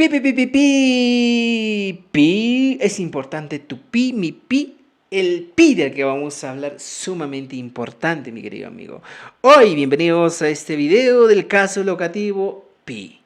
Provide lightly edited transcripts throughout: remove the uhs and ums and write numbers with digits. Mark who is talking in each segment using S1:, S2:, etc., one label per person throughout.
S1: Pi, pi, pi, pi, pi. Pi. Es importante tu pi, mi pi. El pi del que vamos a hablar, sumamente importante, mi querido amigo. Hoy, bienvenidos a este video del caso locativo pi.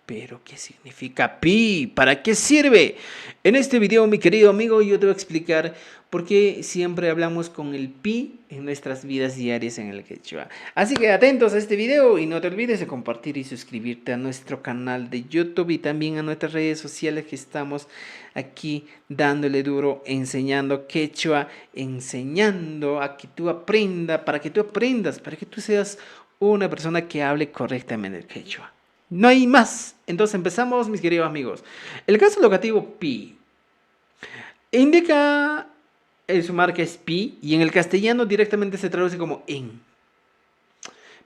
S1: ¿Pero qué significa pi? ¿Para qué sirve? En este video, mi querido amigo, yo te voy a explicar por qué siempre hablamos con el pi en nuestras vidas diarias en el quechua. Así que atentos a este video y no te olvides de compartir y suscribirte a nuestro canal de YouTube y también a nuestras redes sociales que estamos aquí dándole duro, enseñando quechua, enseñando a que tú aprendas, para que tú seas una persona que hable correctamente el quechua. No hay más. Entonces empezamos, mis queridos amigos. El caso locativo pi indica su marca es pi y en el castellano directamente se traduce como en.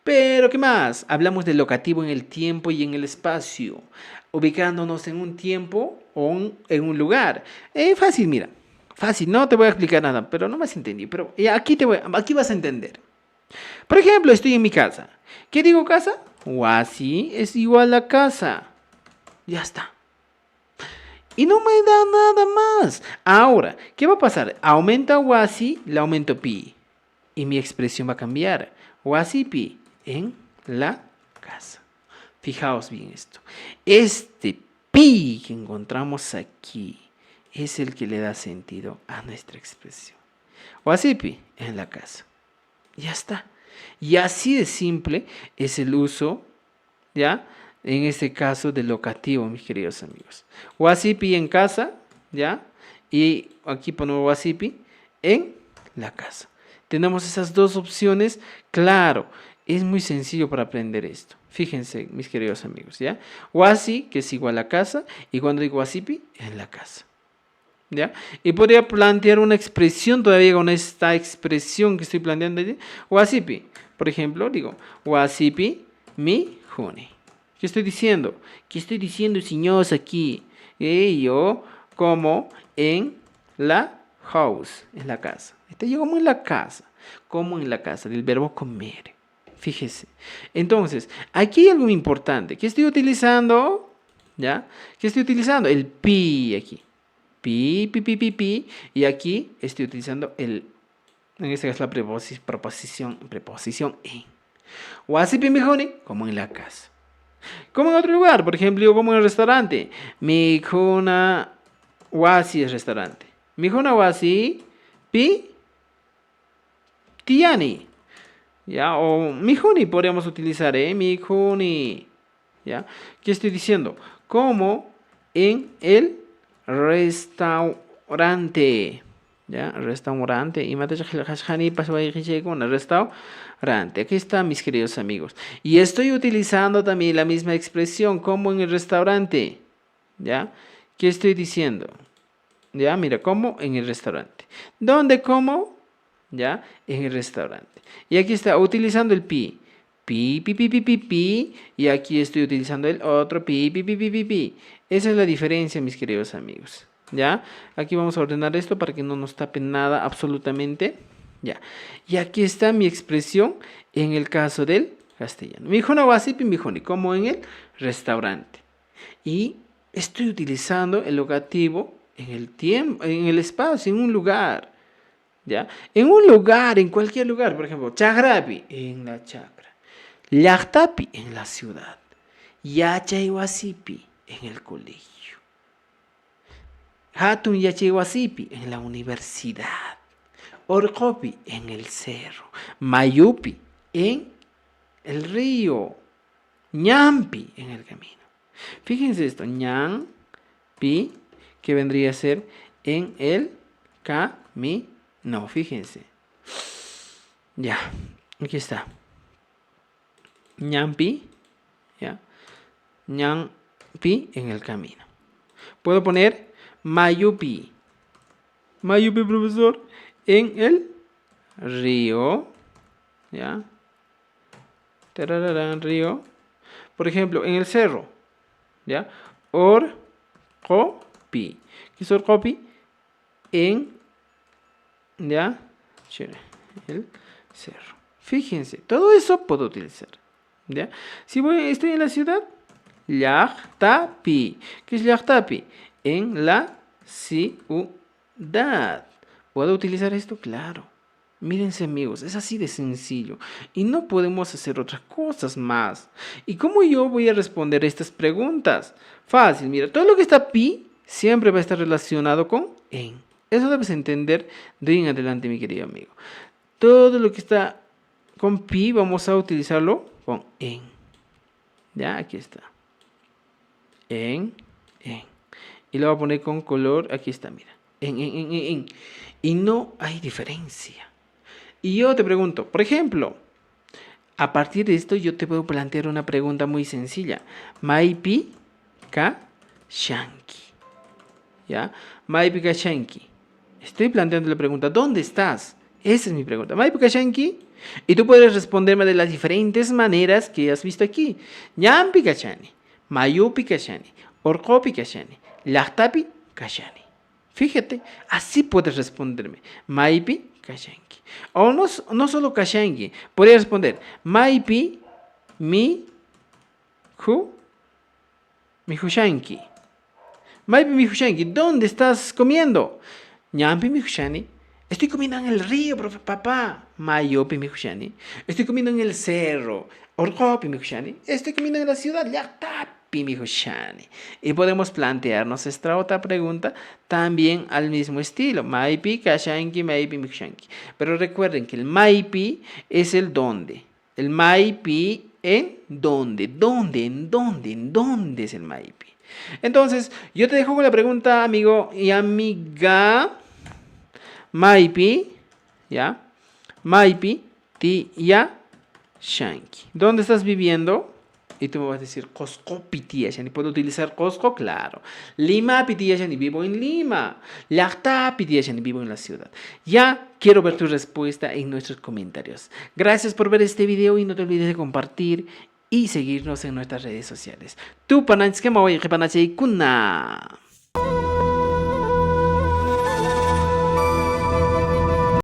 S1: Pero ¿qué más? Hablamos del locativo en el tiempo y en el espacio, ubicándonos en un tiempo o en un lugar. Fácil, mira. Fácil, no te voy a explicar nada, pero no me has entendido. Pero aquí vas a entender. Por ejemplo, estoy en mi casa. ¿Qué digo casa? Wasi es igual a casa. Ya está. Y no me da nada más. Ahora, ¿qué va a pasar? Aumenta wasi, le aumento pi. Y mi expresión va a cambiar. Wasi pi en la casa. Fijaos bien esto. Este pi que encontramos aquí es el que le da sentido a nuestra expresión. Wasi pi en la casa. Ya está. Y así de simple es el uso, ¿ya? En este caso del locativo, mis queridos amigos. Wasipi en casa, ¿ya? Y aquí ponemos wasipi en la casa. Tenemos esas dos opciones. Claro, es muy sencillo para aprender esto. Fíjense, mis queridos amigos, ¿ya? Wasi, que es igual a casa, y cuando digo wasipi, en la casa. ¿Ya? Y podría plantear una expresión todavía con esta expresión que estoy planteando allí. Wasipi. Por ejemplo, digo, wasipi mi juni. ¿Qué estoy diciendo? ¿Qué estoy diciendo, señores, aquí? Yo como en la house, en la casa. Yo como en la casa. Como en la casa, del verbo comer. Fíjese. Entonces, aquí hay algo importante. ¿Qué estoy utilizando? ¿Ya? ¿Qué estoy utilizando? El pi aquí. Pi, pi, pi, pi, pi. Y aquí estoy utilizando en este caso la preposición en. Wasipi mijoni, como en la casa. Como en otro lugar, por ejemplo, yo como en el restaurante. Mijona wasi es restaurante. Mijona wasi pi tiani. ¿Ya? O mijoni podríamos utilizar, mijoni. ¿Ya? ¿Qué estoy diciendo? Como en el restaurante. ¿Ya? Restaurante. Y mate restaurante. Aquí está, mis queridos amigos. Y estoy utilizando también la misma expresión como en el restaurante. ¿Ya? ¿Qué estoy diciendo? ¿Ya? Mira, como en el restaurante. ¿Dónde como? ¿Ya? En el restaurante. Y aquí está, utilizando el pi. Pi, pi, pi, pi, pi, pi. Y aquí estoy utilizando el otro pi, pi, pi, pi, pi, pi. Esa es la diferencia, mis queridos amigos. ¿Ya? Aquí vamos a ordenar esto para que no nos tape nada absolutamente. Ya. Y aquí está mi expresión en el caso del castellano. Mijona wasipi mijoni, como en el restaurante. Y estoy utilizando el locativo en el tiempo, en el espacio, en un lugar. ¿Ya? En un lugar, en cualquier lugar. Por ejemplo, chagrapi, en la chacra. Llaqtapi, en la ciudad. Yachaywasipi, en el colegio. Hatun yachaywasipi, en la universidad. Orcopi, en el cerro. Mayupi, en el río. Ñampi, en el camino. Fíjense esto, ñampi, que vendría a ser en el camino. No, fíjense. Ya, aquí está. Ñampi, ya. Ñampi en el camino. Puedo poner mayupi. Mayupi, profesor, en el río. Ya. Tarararán, río. Por ejemplo, en el cerro. ¿Ya? Orcopi. ¿Qué es orcopi? En, ¿ya? El cerro. Fíjense, todo eso puedo utilizar. ¿Ya? Si estoy en la ciudad, llaqtapi. ¿Qué es llaqtapi? En la ciudad. ¿Puedo utilizar esto? Claro. Mírense amigos, es así de sencillo y no podemos hacer otras cosas más. ¿Y cómo yo voy a responder estas preguntas? Fácil, mira, todo lo que está pi siempre va a estar relacionado con en. Eso debes entender de ahí en adelante, mi querido amigo. Todo lo que está con pi vamos a utilizarlo con en. Ya, aquí está. En. Y lo voy a poner con color, aquí está, mira. En. Y no hay diferencia. Y yo te pregunto, por ejemplo, a partir de esto yo te puedo plantear una pregunta muy sencilla. Maipi ka shanki. ¿Ya? Maipi ka shanki. Estoy planteando la pregunta, ¿dónde estás? Esa es mi pregunta. Maipi ka shanki. Y tú puedes responderme de las diferentes maneras que has visto aquí. Ñampi ka shani, mayupi ka shani, orkopi ka shani, llaqtapi ka shani. Fíjate, así puedes responderme. Maipi kashanki. O no solo kashanki. Podría responder. Maipi mi hushanki. Maipi mi hushanki. ¿Dónde estás comiendo? Ñampi mi hushani. Estoy comiendo en el río, profe, papá. Mayopi mi hushani. Estoy comiendo en el cerro. Orkopi mi hushani. Estoy comiendo en la ciudad. Llaqtapi mi hushani. Y podemos plantearnos esta otra pregunta también al mismo estilo. Maipi, kashanki, maipi, mi hushanki. Pero recuerden que el maipi es el dónde. El maipi en dónde. ¿En dónde es el maipi? Entonces, yo te dejo con la pregunta, amigo y amiga. Maipi, ¿ya? Maipi, ti, ya, shanki. ¿Dónde estás viviendo? Y tú me vas a decir, Cusco, Piti, Yashani. ¿Puedo utilizar Cusco? Claro. Lima, Piti, Yashani. Vivo en Lima. Llaqta, Piti, Yashani. Vivo en la ciudad. Ya quiero ver tu respuesta en nuestros comentarios. Gracias por ver este video y no te olvides de compartir y seguirnos en nuestras redes sociales. Tu panachke mawai que panachei kuna.